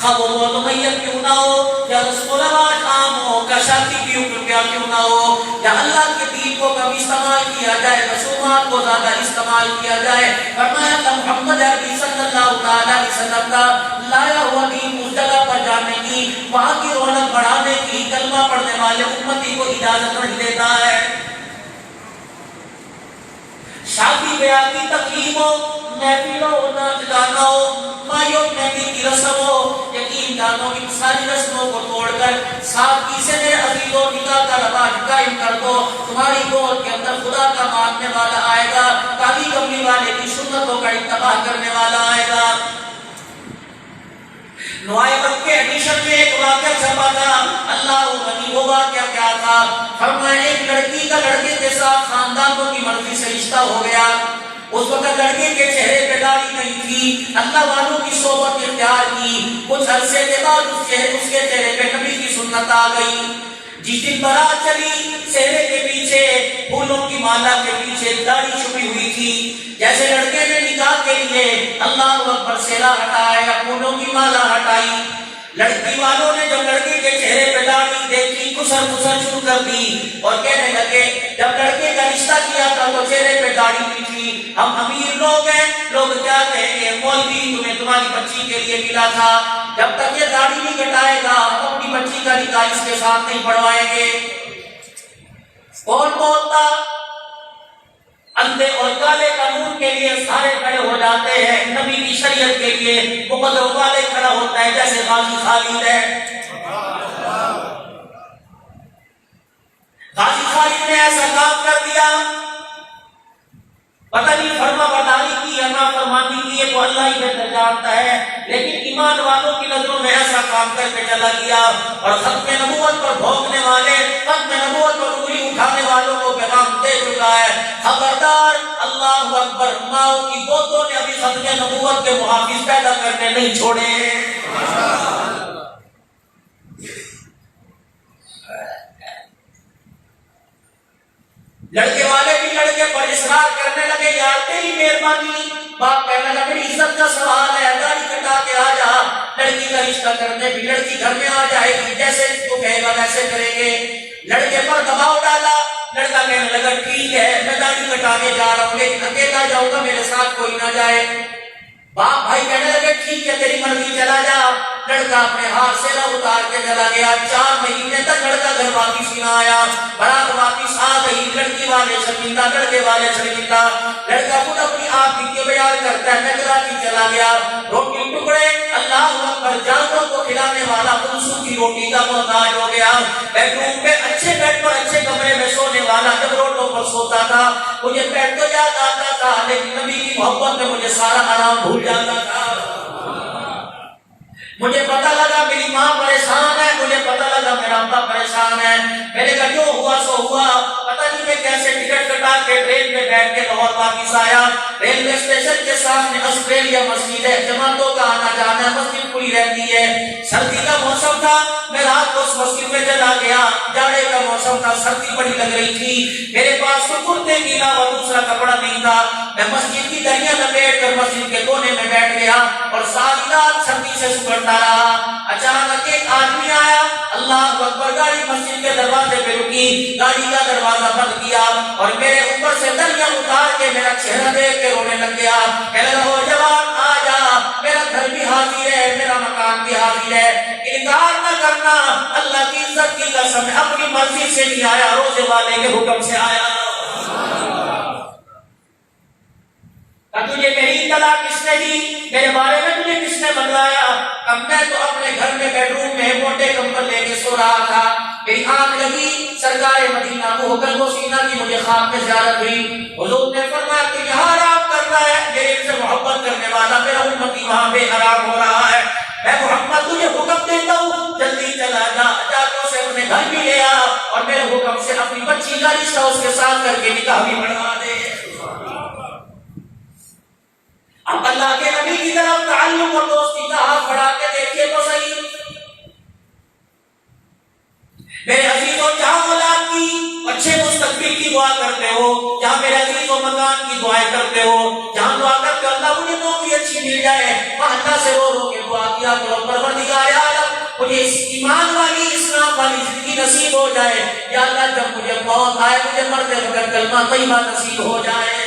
خواہ وہ موت میت کیوں نہ ہو یا رسم رواج عام ہو کا شادی کیوں نہ ہو یا اللہ کے دین کو کم استعمال کیا جائے رسومات کو زیادہ استعمال کیا جائے فرمایا کہ محمد عربی صلی اللہ علیہ وسلم کا لایا ہوا دین اس جگہ پر جانے کی وہاں کی رونق بڑھانے کی کلمہ پڑھنے والے امتی کو اجازت نہیں دیتا ہے. شادی بیاہ کی تقریب ہو محفل ہو ناچ گانا ہو مایو مہندی کی رسم ہو یقین جانو ان ساری رسموں کو توڑ کر سادگی سے میرے عزیزوں نکاح کا رواج قائم کر دو. تمہاری گود کے اندر خدا کا ماننے والا آئے گا کالی کملی والے کی سنتوں کا اتباع کرنے والا آئے گا. نوائے وقت کے ایڈیشن میں ایک واقعہ چھپا تھا. اللہ غنی وہ واقعہ کیا تھا؟ فرمایا ایک لڑکی کا لڑکے کے ساتھ خاندانوں کی مرضی سے رشتہ ہو گیا. اس وقت لڑکے کے چہرے پہ داڑھی نہیں تھی. اللہ والوں کی صحبت اختیار کی. کچھ عرصے کے بعد اس کے چہرے پہ نبی کی سنت آ گئی. جس دن بارات چلی چہرے کے پیچھے پھولوں کی مالا کے پیچھے داڑھی چھپی ہوئی تھی. جیسے لڑکے نے نکاح کے لیے اللہ اکبر سیلا ہٹایا پھولوں کی مالا ہٹائی. لڑکی والوں نے جب لڑکے کے چہرے پہ داڑھی دیکھی کسر کسر شروع کر دی اور کہنے لگے جب لڑکے کا رشتہ کیا تھا تو چہرے پہ داڑھی نہیں تھی. ہم امیر لوگ ہیں لوگ کیا کہیں گے مولوی تمہیں تمہاری بچی کے لیے ملا تھا. جب تک یہ داڑھی نہیں کٹائے گا ہم اپنی بچی کا نکاح اس کے ساتھ نہیں پڑھوائیں گے. کون بولتا؟ اندھے اور کالے قانون کے لیے سارے کھڑے ہو جاتے ہیں. نبی کی شریعت کے لیے مقدر والے کھڑا ہوتا ہے جیسے غازی خالد ہے. غازی خالد نے ایسا کام کر دیا پتہ نہیں فرما برداری کی یا نافرمانی کی ہے تو اللہ ہی بہتر جانتا ہے. لیکن ایمان والوں کی نظروں میں ایسا کام کر کے چلا گیا اور ختم نبوت پر بھونکنے والے ختم نبوت پر انگلی اٹھانے والوں کو پیغام دے چکا ہے. خبردار اللہ اکبر ماؤں کی گودوں نے ابھی ختم نبوت کے محافظ پیدا کرنے نہیں چھوڑے. لڑکے والے بھی لڑکے پر اصرار کرنے لگے یار تیری مہربانی. باپ کہنے لگا میری عزت کا سوال ہے داڑھی کٹا کے آ جا. لڑکی کا رشتہ کرنے بھی لڑکی گھر میں آ جائے گی جیسے تو کہے گا ویسے کریں گے. لڑکے پر دباؤ ڈالا. لڑکا کہنے لگا ٹھیک ہے میں داڑھی کٹانے جا رہا ہوں لیکن اکیلا جاؤں گا میرے ساتھ کوئی نہ جائے. باپ بھائی کہنے لگے ٹھیک ہے تیری مرضی چلا جا. لڑکا اپنے ہاتھ سے نہ اتار کے چلا گیا. 4 مہینے تک لڑکا گھر واپس نہ آیا. برات واپس آ گئی. لڑکی والے شرمندہ لڑکے والے شرمندہ. لڑکا خود اپنی آپ کی بیان کرتا ہے میں کراچی چلا گیا. روٹی ٹکڑے اللہ اکبر جانوروں کو کھلانے والا خود کی روٹی کا محتاج ہو گیا. بیڈ روم پہ اچھے بیڈ پر اچھے کمرے میں سونے والا جب روٹوں پر سوتا تھا مجھے بیڈ تو یاد آتا تھا لیکن نبی کی محبت میں مجھے سارا آرام بھول جاتا تھا. مجھے پتہ لگا میری ماں پریشان ہے. مجھے پتہ لگا میرا ابا پریشان ہے. میں نے کہا جو ہوا سو ہوا. پتہ نہیں میں کیسے ٹکٹ کٹا کے ٹرین میں بیٹھ کے لاہور واپس آیا. ریلوے اسٹیشن کے سامنے آسٹریلیا مسجد ہے. جماعتوں کا آنا جانا مسجد کھلی رہتی ہے. سردی کا موسم تھا. میں رات کو اس مسجد میں چلا گیا. جاڑے کا موسم تھا. سردی بڑی لگ رہی تھی. میرے پاس تو کرتے کے علاوہ دوسرا کپڑا نہیں تھا. میں مسجد کی دریاں لپیٹ کر مسجد کے کونے میں بیٹھ گیا اور ساری رات سردی سے سکڑتا رہا. اچانک ایک آدمی آیا. اللہ اکبر. گاڑی مسجد کے دروازے پہ رکی. گاڑی کا دروازہ بند کیا اور میرے اوپر سے دریاں اتار کے میرا چہرہ دیکھ کے رونے لگ گیا. کہنے لگا او جوان آ جا میرا گھر بھی حاضر ہے میرا مکان بھی حاضر ہے. انکار نہ کرنا. اللہ کی عزت کی قسم اپنی مرضی سے نہیں آیا روزے والے کے حکم سے آیا. تجھے میری اطلاع کس نے دی؟ میرے بارے میں تجھے کس نے بتلایا؟ اب میں تو اپنے گھر میں بیڈ روم میں موٹے کمبل لے کے سو رہا تھا. میری آنکھ لگی سرکار مدینہ کو حکم و سینہ کی مجھے خواب میں زیارت ہوئی. حضور نے فرمایا کہ یہاں آرام کر رہا ہے. میرے سے محبت کرنے والا میرا امتی وہاں بے آرام ہو رہا ہے. میں محمد تجھے حکم دیتا ہوں جلدی چلا جا. جا تو سے اپنے گھر بھی لے آ اور میرے حکم سے اپنی بچی کا رشتہ اس کے ساتھ کر کے نکاح بھی پڑھوا دے. اب اللہ کے نبی کی طرف تعلق اور دوستی کا ہاتھ بڑھا کے دیکھیے تو صحیح. میرے عزیزوں جہاں اولاد کی اچھے مستقبل کی دعا کرتے ہو جہاں میرے عزیزوں مکان کی دعائیں کرتے ہو جہاں دعا کرتے ہو اللہ مجھے کوئی نوکری اچھی مل جائے اللہ سے رو رو کے دعا کیا کرو پروردگار عالم مجھے اس ایمان والی اسلام والی زندگی نصیب ہو جائے یا اللہ جب مجھے موت آئے مجھے مرتے وقت کلمہ طیبہ نصیب ہو جائے.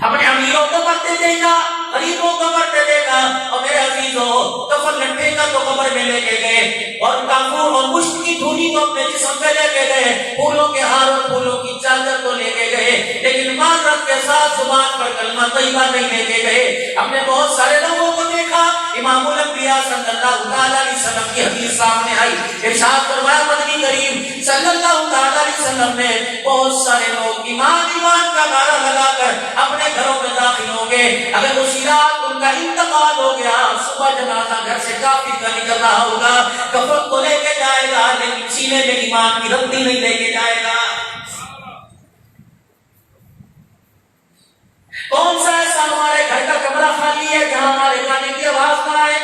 اپنے امیروں کو مرتے دیکھا غریبوں کو مرتے دیکھا اور میرے عزیزوں کفن لٹے کا تو قبر میں لے کے گئے اور کافور اور مشک کی دھولی کو اپنے جسم پہ لے کے گئے پھولوں کے ہار اور پھولوں کی چادر کو لے کے گئے لیکن معذرت کے ساتھ زبان پر کلمہ طیبہ نہیں لے کے گئے. ہم نے بہت سارے لوگوں کو دیکھا امام الانبیاء صلی اللہ تعالی علیہ وسلم کی حدیث سامنے آئی ارشاد فرمایا مدنی کریم صلی اللہ تعالی علیہ وسلم نے بہت سارے لوگ ایمان ایمان کا نعرہ لگا کر اپنے گھروں میں داخل ہوں گے اگر اسی رات ان کا انتقال ہو گیا صبح جنازہ گھر سے کافر کا نکل رہا ہوگا کفن تو لے کے جائے گا لیکن سینے میں ایمان کی رتی نہیں لے کے جائے گا. کون سا ایسا ہمارے گھر کا کمرہ خالی ہے جہاں ہمارے گانے کی آواز نہ آئے؟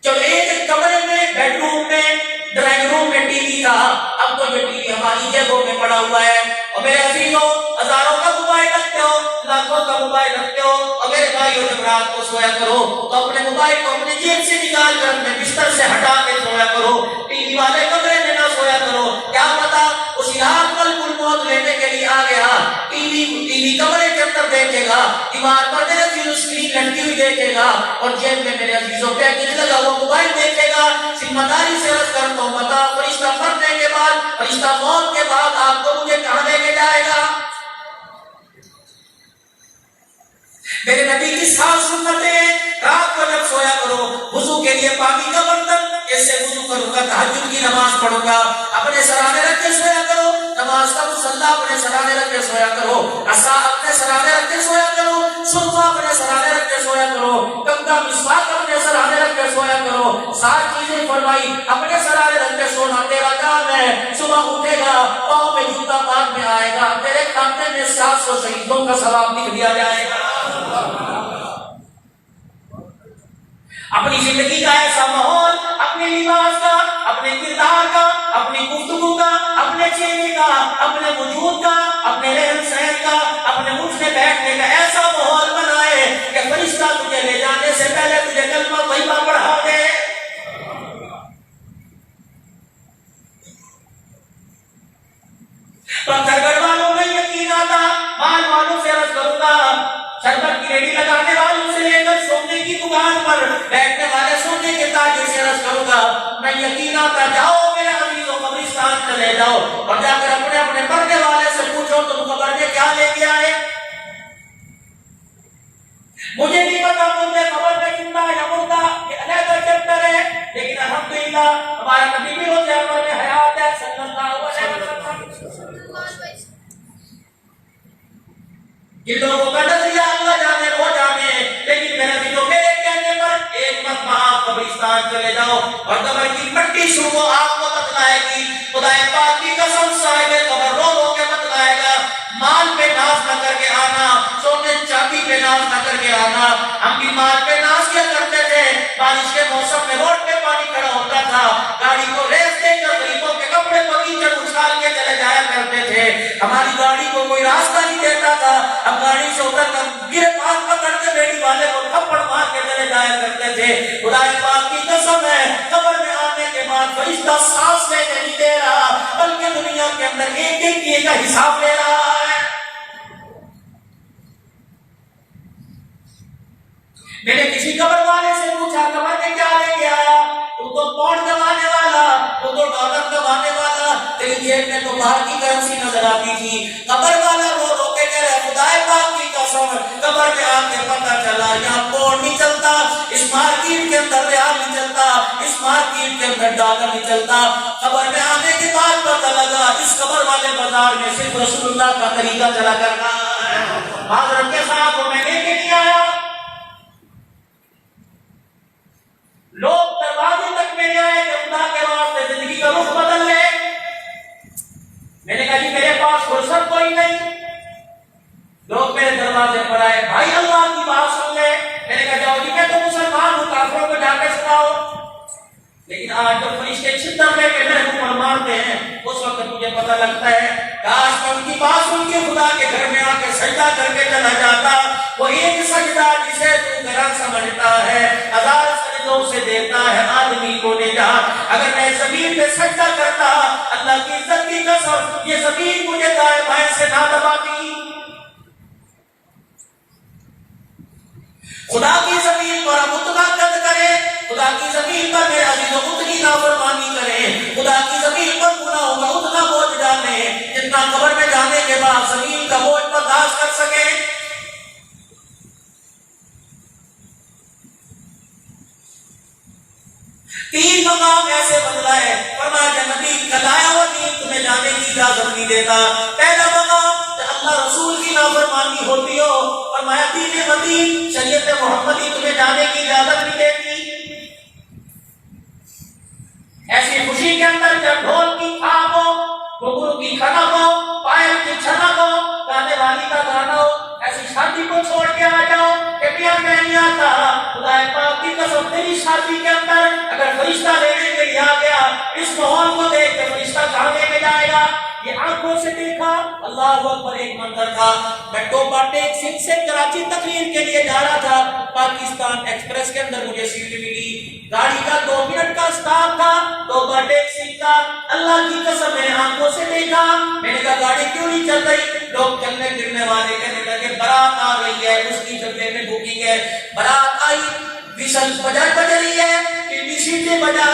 چلو ایک کمرے میں بیڈ روم میں ڈرائنگ روم میں ٹی وی تھا اب تو یہ ٹی وی ہماری جیبوں میں پڑا ہوا ہے اور میرے عزیزوں ہزاروں کا موبائل رکھتے ہو لاکھوں کا موبائل رکھتے ہو اور میرے بھائیوں جب رات کو سویا کرو تو اپنے موبائل کو اپنی جیب سے نکال کر اپنے بستر سے ہٹا کے سویا کرو ٹی وی والے کمرے میں نہ سویا کرو کیا پتا اسی رات ملک الموت لینے کے لیے آ گیا ٹی وی کمرے کے اندر دیکھے گا دیوار پر میرے عزیزوں اسکرین لٹکی ہوئی دیکھے گا اور جیب میں میرے عزیزوں پیکج لگا ہوا موبائل دیکھے گا. ذمہ داری سے عرض کرتا ہوں بتا فرشتہ مرنے کے بعد فرشتہ موت کے بعد آپ کو مجھے کہاں لے کے جائے گا؟ میرے نبی کی سات سنتیں رات کو جب سویا کرو وضو کے لیے پانی کا برتن کیسے وضو کروں گا تہجد کی نماز پڑھوں گا اپنے سرانے رکھ کے سویا کرو نماز کا مصلی اپنے سرانے رکھ کے سویا کرو عصا اپنے سرانے رکھ کے سویا کرو سرما اپنے سرانے رکھ کے سویا کرو کنگا مسواک اپنے سرانے رکھ کے سویا کرو. سات چیزیں فرمائی اپنے سرانے رکھ کے سونا تیرا کام ہے. صبح اٹھے گا پاؤں میں جوتا پاک میں آئے گا تیرے کھاتے میں 700 شہیدوں کا ثواب لکھ دیا جائے گا. اپنی زندگی کا ایسا ماحول اپنے لباس کا اپنے کردار کا اپنی گفتگو کا اپنے چہرے کا اپنے وجود کا اپنے رہن سہن کا اپنے اٹھنے بیٹھنے کا ایسا ماحول بنائے کہ فرشتہ تجھے لے جانے سے پہلے تجھے کلمہ طیبہ پڑھا دے. پتھر گڑھ والوں میں یقین آتا مال والوں سے عرض کروں گا شربت کی ریڑھی لگانے والوں سے لے کر سونے کی دکان پر بیٹھنے والے سونے کے تاجر سے عرض کروں گا میں یقین آتا جاؤ میرے عزیزوں قبرستان چلے جاؤ اور جا کر اپنے اپنے مرنے والے سے پوچھو تم قبر میں کیا لے کے آئے. مجھے نہیں پتا مردے قبر میں زندہ یا مردہ یہ علیحدہ چیپٹر ہے لیکن الحمدللہ ہمارا نبی بھی روزے اول میں حیات ہے صلی اللہ علیہ وسلم. جن لوگوں کا نظریہ اللہ جانے وہ جانے لیکن میرے دلوں کے کہنے پر ایک مرتبہ آپ قبرستان چلے جاؤ اور قبر کی مٹی شروع آپ کو بتلائے گی. خدا پاک کی قسم صاحب قبر رو رو کے بتلائے گا مال پہ ناز نہ کر کے آنا سونے چاندی پہ ناز نہ کر کے آنا. ہم بھی مال پہ ناز کیا کرتے تھے بارش کے موسم میں روڈ پہ پانی کھڑا ہوتا تھا گاڑی کو ریس دے کر غریبوں کے کپڑے کو کیچڑ اچھال کے چلے جایا کرتے تھے. ہماری گاڑی کو کوئی راستہ نہیں دیتا تھا ہم گاڑی سے اتر کر گرے پاس پکڑ کے بیٹی والے کو تھپڑ مار کے چلے جایا کرتے تھے. خدا پاک کی قسم ہے قبر میں آنے کے بعد فرشتہ سانس لینے نہیں دے رہا بلکہ دنیا کے اندر ایک ایک کیے کا حساب لے رہا ہے. میں نے کسی قبر والے سے پوچھا قبر میں کیا لے کے آیا تو پاؤنڈ کمانے والا تو ڈالر کمانے والا تیری جیب میں تو باہر کی کرنسی نظر آتی تھی. قبر والا رو رو کے کہہ رہا خدا پاک کی قسم قبر میں آ کے پتہ چلا یہاں پاؤنڈ نہیں چلتا اس مارکیٹ کے اندر ریال نہیں چلتا اس مارکیٹ کے اندر ڈالر نہیں چلتا. قبر میں آنے کے بعد پتہ لگا اس قبر والے بازار میں صرف رسول اللہ کا طریقہ چلا کرنا ہے. حضرت کے ساتھ وہ میں لے کے نہیں آیا لوگ دروازے تک میرے آئے کہ خدا کے واسطے زندگی کا رخ بدل لے. میں نے کہا جی میرے پاس فرصت کوئی نہیں. لوگ میرے دروازے پر آئے بھائی اللہ کی بات سن لے. میں نے کہا جاؤ جی میں تو مسلمان ہوں کافروں کو جا کے سناؤ. لیکن آج جب فرشتے چھتر لے کے میرے اوپر مارتے ہیں اس وقت مجھے پتہ لگتا ہے کاش میں ان کی بات سن کے خدا کے گھر میں آ کے سجدہ کر کے چلا جاتا. وہ ایک سجدہ جسے تو گھر سمجھتا ہے 1000 سجدوں سے دیتا ہے آدمی کو نجات. اگر میں زمین پہ سجدہ کرتا اللہ کی عزت کی قسم یہ زمین مجھے دائیں بائیں سے نہ دباتی. خدا کی زمین پر ہم اتنا قد کریں, خدا کی زمین پر میرے عزیز اتنی نافرمانی کریں, خدا کی زمین پر گناہوں کا اتنا بوجھ ڈالیں جتنا قبر میں جانے کے بعد زمین کا بوجھ برداشت کر سکیں. تین مقام ایسے بدلا ہے, فرمایا کہ نبی کا لایا ہوا دین تمہیں جانے کی اجازت نہیں دیتا. پہلا مقام اللہ رسول کی نافرمانی ہوتی ہو, فرمایا دین مدین شریعت محمدی تمہیں جانے کی اجازت نہیں دیتی. ایسی خوشی کے اندر جب ڈھول کی تھاپ ہو, گھنگرو کی کھڑک ہو, پائل کی چھنک ہو, گانے والی کا گانا ہو, ایسی شادی کو چھوڑ کے آ جاؤ کہ میاں میں نہیں آتا. خدا پاک کی قسم تیری شادی کے اندر اگر فرشتہ لینے کے لیے آ گیا, اس ماحول کو دیکھ کے فرشتہ کہاں لے کے جائے گا؟ یہ آنکھوں سے دیکھا. اللہ اکبر ایک منظر تھا. میں ٹوپا ٹیک سے کراچی تقریر کے لیے جا رہا تھا, پاکستان ایکسپریس کے اندر مجھے سیٹ ملی. گاڑی کا 2 منٹ کا سٹاپ تھا, ٹوپا ٹیک سیٹ کا. اللہ کی قسم میں نے آنکھوں سے دیکھا. میں نے کہا گاڑی کیوں نہیں چل رہی؟ لوگ چلنے پھرنے والے کہنے لگے بارات آ رہی ہے, اس کی ڈبے میں بکنگ ہے. بارات آئی, ویسل بج رہی ہے, ٹی سیٹیں بجا,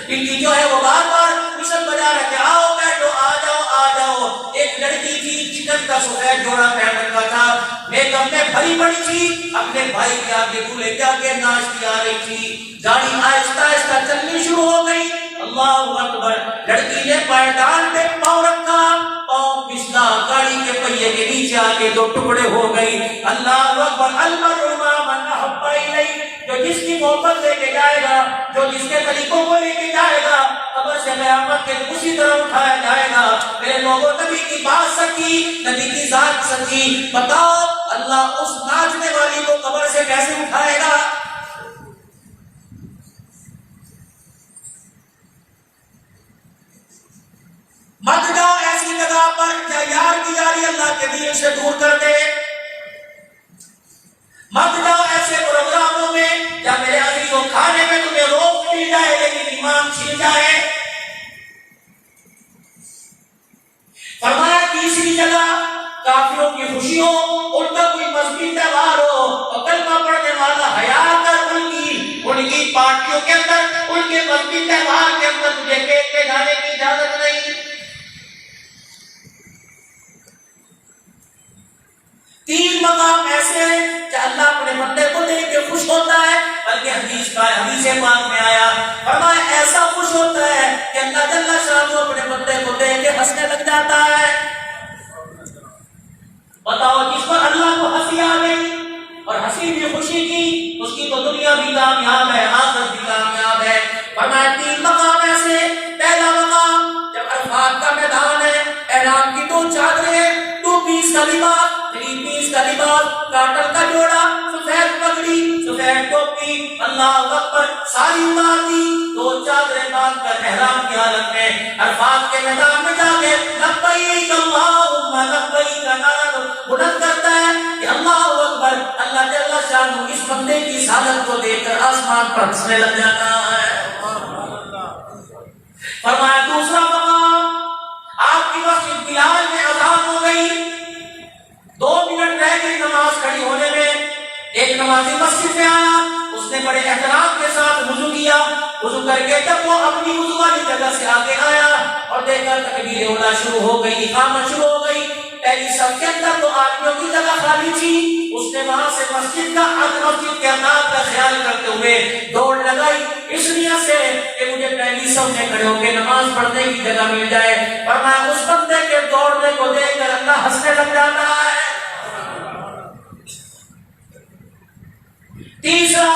ٹی جو ہے وہ بار بار ویسل بجا رہے کہ آؤ بیٹھو, آ جاؤ آ جاؤ. ایک لڑکی تھی چکن کا سفید جوڑا پہن رکھا تھا, میک اپ میں بھری پڑی تھی, اپنے بھائی کے آگے دولہے کے آگے ناچتی آ رہی تھی. گاڑی آہستہ آہستہ چلنی شروع ہو گئی. اللہ اکبر, لڑکی نے پائیدان پہ پاؤں رکھا, پاؤں پھسلا, گاڑی کے پہیے کے نیچے آ کے 2 ٹکڑے ہو گئی. اللہ اکبر. المرء مع من احب الیہ, جو جس کی محبت لے کے جائے گا, جو جس کے طریقوں کو لے کے جائے گا, قبر سے قیامت کے اسی طرح اٹھایا جائے گا. میرے لوگوں, نبی کی بات سچی, نبی کی ذات سچی. بتاؤ اللہ اس ناچنے والی کو قبر سے کیسے اٹھائے گا؟ مت جاؤ ایسی جگہ پر کیا یار کی یاری اللہ کے دین سے دور کر دے. مت جاؤ ایسے پروگراموں میں یا میرے عزیزوں کھانے میں تمہیں روک مل جائے لیکن ایمان چھن جائے. فرمایا تیسری جگہ کافروں کی خوشی ہو, ان کا کوئی مذہبی تہوار ہو اور کلمہ پڑھنے والا حیا کر ان کی پارٹیوں کے اندر, ان کے مذہبی تہوار کے اندر تجھے کیک لے جانے کی اجازت نہیں. 3 مقام ایسے ہیں کہ اللہ اپنے بندے کو دیکھ کے خوش ہوتا ہے, بلکہ حدیث پاک میں آیا, فرمایا ایسا خوش ہوتا ہے کہ اللہ جل شانہ اپنے بندے کو دیکھ کے ہنسنے لگ جاتا ہے. بتاؤ جس پر اللہ کو ہنسی آ گئی اور ہنسی بھی خوشی کی, اس کی تو دنیا بھی کامیاب ہے, آخرت بھی کامیاب ہے. فرمایا 3 مقام ایسے. پہلا مقام جب عرفات کا میدان ہے, احرام کی 2 چادریں, 2 پیس کا لباس, 3 پیس کا لباس, کاٹن کا جوڑا, سفید پگڑی, سفید ٹوپی, اللہ اکبر, ساری اتار دی, 2 چادریں باندھ کر احرام کی حالت میں عرفات کے میدان میں جا کے لبیک اللہم لبیک کا نعرہ بلند کرتا ہے کہ اللہ اکبر. اللہ جل شانہ اس بندے کی سعادت کو دیکھ کر آسمان پر ہنسنے لگ جاتا ہے. فرمایا دوسرا مقام, آپ کی مسجد بلال میں اذان ہو گئی, 2 منٹ رہ گئی نماز کھڑی ہونے میں. ایک نمازی مسجد میں آیا, اس نے بڑے احترام کے ساتھ وضو کیا. وضو کر کے جب وہ اپنی وضو والی جگہ سے آگے آیا اور دیکھا تکبیر اولا شروع ہو گئی, اقامت شروع ہو گئی. پہلی صف کے اندر تو آدمیوں کی جگہ خالی تھی, اس نے وہاں سے مسجد کے انداز کا خیال کرتے ہوئے دوڑ لگائی, اس نیت سے کہ مجھے پہلی صف میں کھڑے ہو کے نماز پڑھنے کی جگہ مل جائے. فرمایا اس بندے کے دوڑنے کو دیکھ کر اللہ ہنسنے لگ جاتا ہے. تیسرا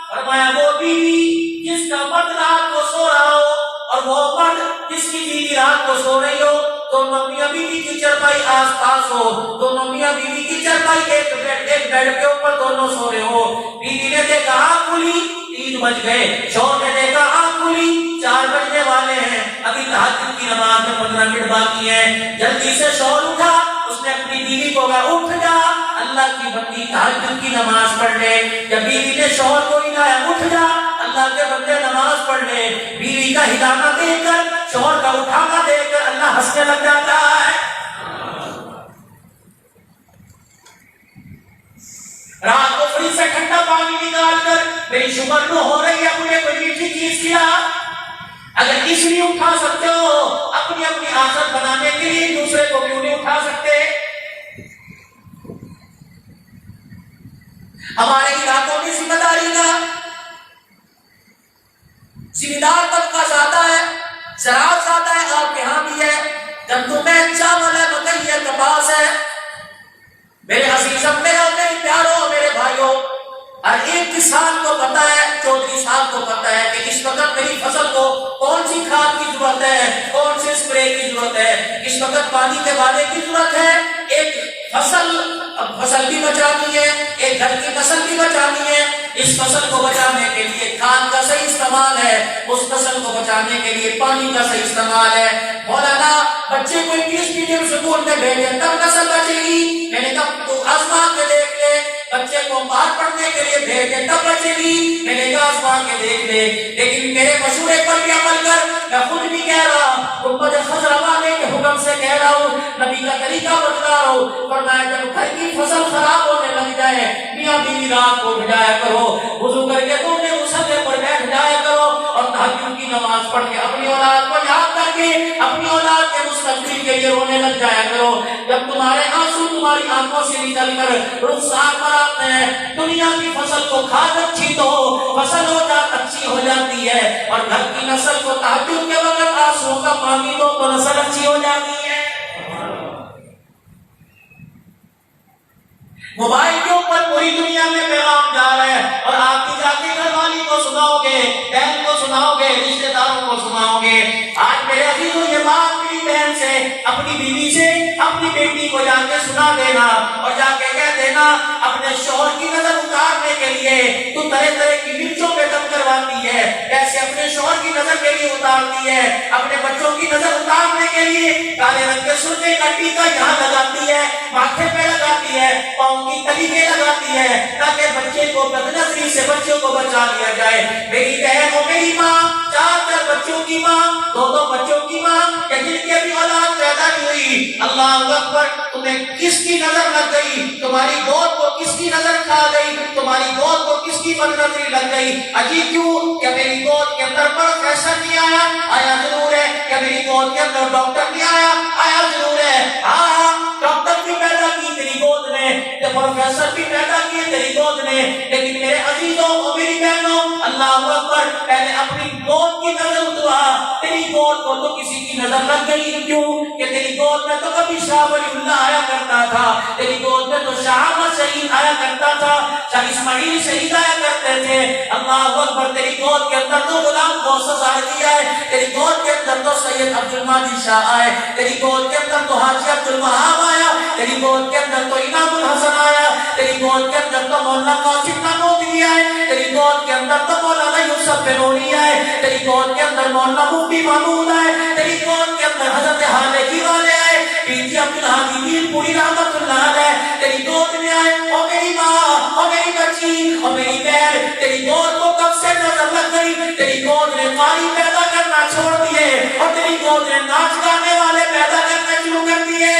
فرمایا وہ بیوی جس کا مرد رات کو سو رہا ہو اور وہ مرد جس کی بیوی رات کو سو رہی ہو, دونوں میاں بیوی کی چرپائی آس پاس ہو, دونوں میاں بیوی کی چرپائی ایک بیڈ کے اوپر دونوں سو رہے ہو. بیوی نے دیکھا آنکھ کھلی, 3 بج گئے. شوہر نے دیکھا آنکھ کھلی, 4 بجنے والے ہیں, ابھی تہجد کی نماز میں 15 منٹ باقی ہیں, جلدی جلدی سے شوہر اٹھا، اس نے اپنی بیوی کو کہا اٹھ جا، اللہ کی بندی تہجد کی نماز پڑھ لے۔ جب بیوی نے شوہر کو ہلایا اٹھ جا اللہ کے بندے نماز پڑھ لے، بیوی کا ہلانا دیکھ کر، شوہر کا اٹھانا دیکھ کر اللہ ہنسنے لگ جاتا ہے۔ رات کو فریج سے ٹھنڈا پانی نکال کر میری شوگر نو ہو رہی ہے، مجھے کوئی میٹھی چیز کھلا۔ اگر اس لیے اٹھا سکتے ہو اپنی اپنی آخرت بنانے کے لیے، دوسرے کو کیوں نہیں اٹھا سکتے؟ ہمارے علاقوں میں ذمہ داری کا ذمہ دار طبقہ زیادہ ہے، زراعت زیادہ ہے، آپ کے ہاں بھی ہے، گندم ہے، چاول ہے، مکئی ہے، کپاس ہے۔ میرے عزیزوں، میرے پیاروں، میرے بھائیوں، ہر ایک کسان کو پتا ہے، چودھری صاحب کو پتا ہے کہ اس وقت میری فصل کو کون سی کھاد کی ضرورت ہے، کون سے اسپرے کی ضرورت ہے، اس وقت پانی کے وعدے کی ضرورت ہے۔ ایک فصل بھی بچانی ہے، ایک گھر کی نسل بھی بچانی ہے۔ اس فصل کو بچانے کے لیے کھاد کا صحیح استعمال ہے، اس فصل کو بچانے کے لیے پانی کا صحیح استعمال ہے۔ مولانا بچے کو انگلش میڈیم اسکول میں بھیجے تب نسل بچے گی، میں نے کہا تو آسمان میں دیکھ لے، بچے کو باہر پڑھنے کے لیے بھیجے تب بچے گی، میں نے کہا آسمان کے دیکھ لے۔ لیکن میرے مشورے پر بھی عمل کر، میں خود بھی کہہ رہا ہوں، امت خضر والے کے حکم سے کہہ رہا ہوں، نبی کا طریقہ بتلا رہا ہوں، فرمایا جب گھر کی فصل خراب ہونے لگ جائے، میاں بیوی رات کو بجایا کرو، وضو کر کے تم نے مصلی پر بیٹھ جایا کرو اور تہجد کی نماز پڑھ کے اپنی اولاد کو یاد کر کے اپنی اولاد کے مستقبل کے لیے رونے لگ جایا کرو۔ جب تمہارے آنسو تمہاری آنکھوں سے نکل کر رخسار پر آتے ہیں، دنیا کی فصل کو کھاد اچھی تو فصل ہو جاتی اچھی ہو جاتی ہے، اور گھر کی نسل کو تہجد کے وقت آنسو کا پانی دو تو نسل اچھی ہو جاتی ہے۔ موبائل کے اوپر پوری دنیا میں پیغام جا رہا ہے، اور آپ کی جا کے گھر والی کو سناؤ گے، بہن کو سناؤ گے، رشتے داروں کو سناؤ گے۔ آج میرے عزیزوں یہ بات میری بہن سے، اپنی بیوی سے، اپنی بیٹی کو جا کے سنا دینا، اور جا کے کہہ دینا اپنے شوہر کی نظر اتارنے کے لیے تو طرح طرح کی مرچوں پہ دم کرواتی ہے، ایسے اپنے شوہر کی نظر کے لیے اتارتی ہے، اپنے بچوں کی نظر اتارنے کے لیے کالے رنگ کے سرمے کا ٹیکا یہاں لگاتی ہے، ماتھے پہ لگاتی ہے، پاؤں کی تلی پہ لگاتی ہے، تاکہ بچے کو بد نظری سے بچوں کو بچا لیا جائے۔ میری بہن اور میری ماں، 4 بچوں کی ماں، 2 بچوں کی ماں، کہ جن کی ابھی اولاد پیدا نہیں ہوئی، اللہ اکبر، تمہیں کس کی نظر لگ گئی، تمہاری گود کو کس کی نظر کھا گئی، تمہاری گود کو کس کی بد نظری لگ گئی؟ عجیب کیوں کہ میری گود کے اندر پروفیسر نہیں آیا، آیا ضرور ہے، کہ میری گود کے اندر ڈاکٹر نہیں آیا، آیا ضرور ہے، ہاں ڈاکٹر بھی پیدا کی تیری گود میں، پروفیسر بھی پیدا کیے تیری گود میں، لیکن میرے عزیزوں اور میری بہنوں، اللہ اکبر، پہلے اپنی گود کی نظر اترا۔ تیری گود کو تو کسی کی نظر لگ گئی، کیوں کہ تیری گود میں تو کبھی شاہ ولی اللہ آیا کرتا تھا، تیری گود میں تو شاہ احمد شہید آیا کرتا تھا، شاہ اسماعیل شہید آیا کرتے تھے۔ اللہ اکبر، تیری گود کے اندر تو غلام غوث زاہدی آئے، تیری گود کے اندر تو سید عبد المجید شاہ آئے، تیری گود کے اندر تو حاجی عبد الوہاب آیا، تیری گود کے اندر تو امام الحسن آیا، تیری گود کے اندر تو مولانا قاسم نانوتوی آئے، تیری گود کے اندر تو مولانا یوسف بنوری آئے، تیری گود کے اندر مولانا مفتی محمود آئے، تیری گود کے اندر حضرت حالقی والے آئے، پیر عبد الحادی پیر پوری رحمت اللہ علیہ تیری گود میں آئے۔ اور میری ماں اور میری بچی اور میری بہن، تیری گود کو کب سے نظر لگ گئی؟ تیری گود نے قاری پیدا کرنا چھوڑ دیے، اور تیری گود نے ناچ گانے والے پیدا کرنا شروع کر دیے۔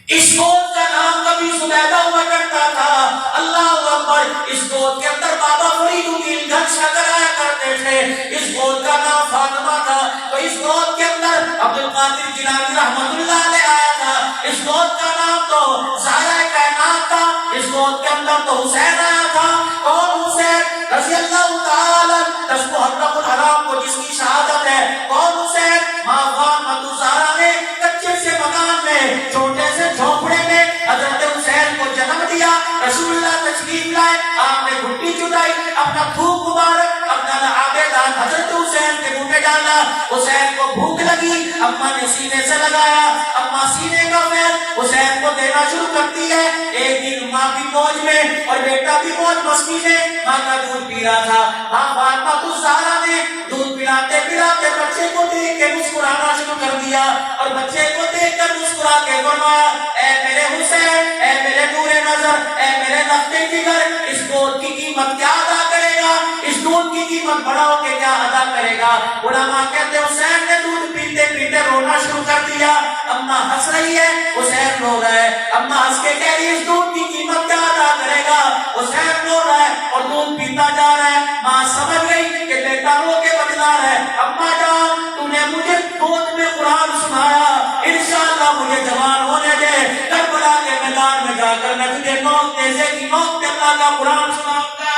اس گود کا نام کبھی زبیدہ ہوا کرتا تھا، اللہ اکبر، اس گود کے اندر بابا فرید الدین گھنش نگر آیا کرتے تھے، اس گود کا نام فاطمہ تھا، تو اس گود کے اندر عبد القادر جیلانی رحمت اللہ علیہ آیا تھا، اس گود کا نام تو زہرہ کائنات تھا، اس گود کے اندر تو حسین آیا تھا۔ کون حسین رضی اللہ تعالی 10 محرم الحرام کو جس کی شہادت ہے، کون حسین؟ ماں فاطمہ زہرا نے کچے سے مکان میں، چھوٹے سے جھونپڑے میں حضرت حسین کو جنم دیا، رسول اللہ تشریف لائے، آپ نے گھٹی چٹائی، اپنا تھوک مبارک اپنا آبیدان حضرت حسین کے منہ میں ڈالا، حسین کو بھوک لگی، اماں نے سینے سے لگایا، اماں سینے کا فیض حسین کو دینا شروع کرتی ہے۔ ایک دن ماں بھی موج میں اور بیٹا بھی موج مستی میں ماں کا دودھ پی رہا تھا. ماں فاطمہ الزہرا نے دودھ پلاتے پلاتے بچے کو دیکھ کے مسکرانا شروع کر دیا اور بچے کو دیکھ کر مسکرا کے فرمایا اے میرے حسین، اے میرے نور نظر، اے میرے نقطۂ جگر، اس دودھ کی قیمت کیا ادا کرے گا؟ اس دودھ کی قیمت بڑا ہو کے کیا ادا کرے گا؟ علماء کہتے ہیں حسین نے دودھ پیتے پیتے رونا شروع کر دیا. اماں ہنس رہی ہے، حسین رو رہا ہے. اماں ہنس کے کہہ رہی ہے اس دودھ کی قیمت کیا ادا کرے گا؟ حسین رو رہا ہے اور دودھ پیتا جا رہا ہے. ماں سمجھ گئی کہ بیٹا رو کے بدلا ہے. اماں جان تو نے مجھے گود میں قرآن سنایا، انشاءاللہ مجھے جوان ہونے دے، کربلا کے میدان میں جا کر میں تجھے نوک نیزے کی نوک پہ اللہ کا قرآن سناؤں گا.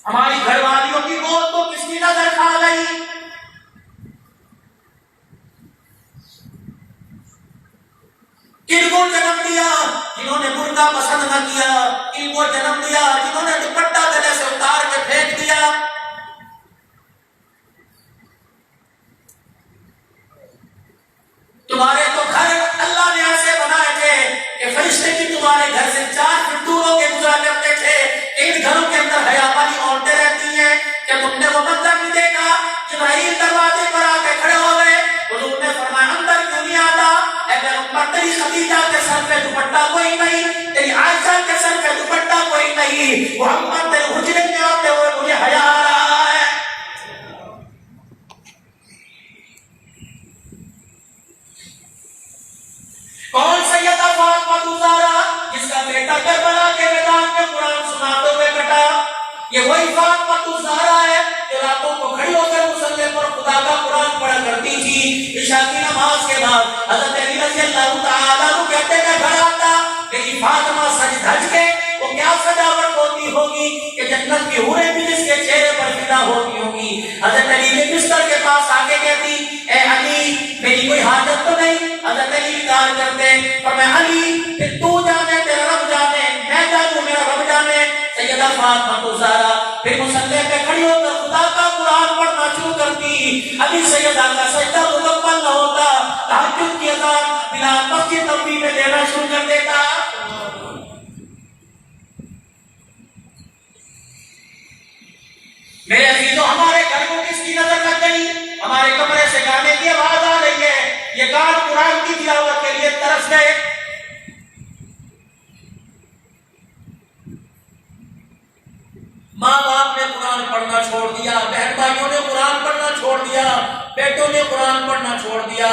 ہماری گھر والیوں کی موت کو کس کی نظر کھا گئی؟ کن کو جنم دیا؟ جنہوں نے برقع پسند نہ کیا. کن کو جنم دیا؟ جنہوں نے دوپٹہ گلے سے اتار کے پھینک دیا. تمہارے تو گھر اللہ نے ایسے بنائے تھے کہ فرشتے بھی تمہارے گھر سے 4 فٹ دور ہو کے گزرا کرتے تھے. ان گھروں کے اندر حیا والی عورتیں رہتی ہیں. کہ تم نے وہ منظر نہیں دیکھا؟ جبرائیل دروازے پر آ کے کھڑے ہو گئے. حضور نے فرمایا اندر کیوں نہیں آتا؟ اے پیغمبر تیری خدیجہ کے سر پہ دوپٹہ کوئی نہیں، تیری عائشہ کے سر پہ دوپٹہ کوئی نہیں، محمد تیرے حجرے میں آتے ہوئے مجھے حیا آ رہا ہے. کون سیدہ فاطمہ الزہرا جس کا بیٹا کربلا کے میدان میں قرآن سناتے ہوئے کٹا؟ یہ وہی فاطمہ الزہرا ہے جو راتوں کو کھڑی ہو کر مصلی پر خدا کا قرآن پڑھا کرتی تھی. عشاء کی نماز کے بعد حضرت علی رضی اللہ تعالیٰ عنہ کہتے ہیں گھر آتا میری فاطمہ سج دھج کے وہ کیا سجاوٹ ہوتی ہوگی کہ جنت کی حوریں بھی جس کے چہرے پر فدا ہوتی ہوگی. حضرت علی کے بستر کے پاس آ کے کہتی اے علی میری کوئی حاجت تو نہیں؟ حضرت علی انکار کرتے پر میں علی پھر تو جانے تیرا رب جانے، میں جانوں میرا رب جانے. سیدہ فاطمہ الزہرا پھر مصلی پہ کھڑی ہو کر خدا کا قرآن پڑھنا شروع کرتی. ابھی سیدہ کا سجدہ مکمل نہ ہوتا، تہجد کی اذان بلال مسجد نبوی میں دینا شروع کر دیتا. میرے عزیزوں ہمارے گھر کو کس کی نظر لگ گئی؟ ہمارے کمرے سے گانے کی آواز آ رہی ہے، یہ گان قرآن کی تلاوت کے لیے ترس گئے. ماں باپ نے قرآن پڑھنا چھوڑ دیا، بہن بھائیوں نے قرآن پڑھنا چھوڑ دیا، بیٹوں نے قرآن پڑھنا چھوڑ دیا.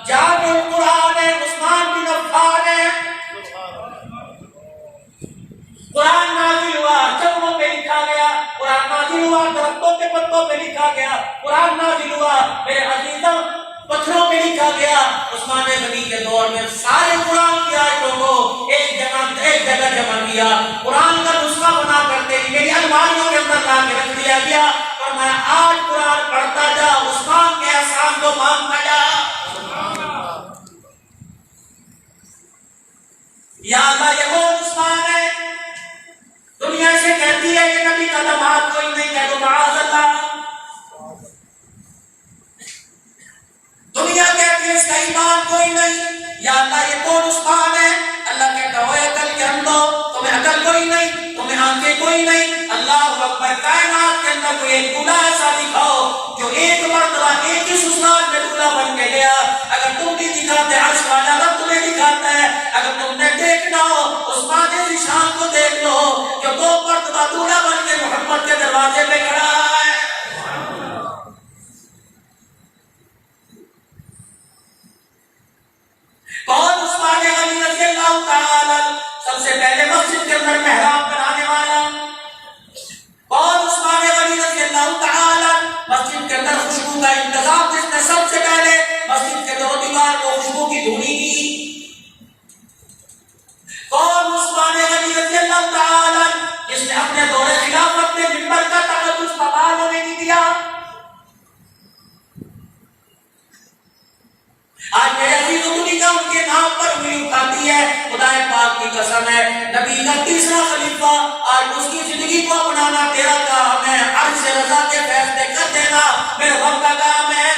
جامع القرآن ہے عثمان بن عفان ہے. قرآن نازل ہوا چمنوں پہ لکھا گیا، قرآن نازل ہوا درختوں کے پتوں پہ لکھا گیا، قرآن نازل ہوا میرے عزیزوں پتھروں پہ لکھا گیا. عثمان غنی کے دور میں سارے قرآن کی آیتوں کو ایک جگہ جمع کیا، قرآن کا نسخہ بنا کرتے میری الماریوں کے اندر لا کے رکھ دیا گیا. اور میں آج قرآن پڑھتا جا، عثمان کے احسان کو مانتا جا. یا اللہ یہ وہ عثمان ہے دنیا سے کہتی ہے یہ نبی کا دماد کوئی نہیں ہے تو معاذ اللہ. دنیا کہتی ہے اس کا ایمان کوئی نہیں. یا اللہ یہ کون عثمان ہے؟ اللہ کہتا ہے عقل کے اندھو تمہیں عقل کوئی نہیں، تمہیں آنکھیں کوئی نہیں. اللہ اکبر کائنات کے اندر کوئی ایک دولہا ایسا دکھاؤ جو ایک مرتبہ ایک ہی سسرال میں دولہا بن کے گیا. اگر تم بھی دکھاتے عرش والا رب تمہیں دکھاتا ہے. اگر تم نے دیکھنا ہو عثمان کی شان کو دیکھ لو جو 2 مرتبہ دولہا بن کے محمد کے دروازے پہ کھڑا ہے. کون عثمان غنی رضی اللہ تعالی سب سے پہلے مسجد کے اندر محراب بنانے والا؟ کون عثمان غنی رضی اللہ تعالی مسجد کے اندر خوشبو کا انتظام جس نے سب سے پہلے مسجد کے دو دیوار کو خوشبو کی دھونی کی؟ کون عثمان غنی رضی اللہ تعالی جس نے اپنے دور خلافت میں منبر کا تقدس پامال ہونے نہیں دیا؟ آج میرے عزیز دنیا ان کے نام پر انگلی اٹھاتی ہے. خدا پاک کی قسم ہے نبی کا تیسرا خلیفہ آج اس کی زندگی کو اپنانا تیرا کام ہے. عرش رضا کے فیصلے کر دینا میرے رب کا کام ہے.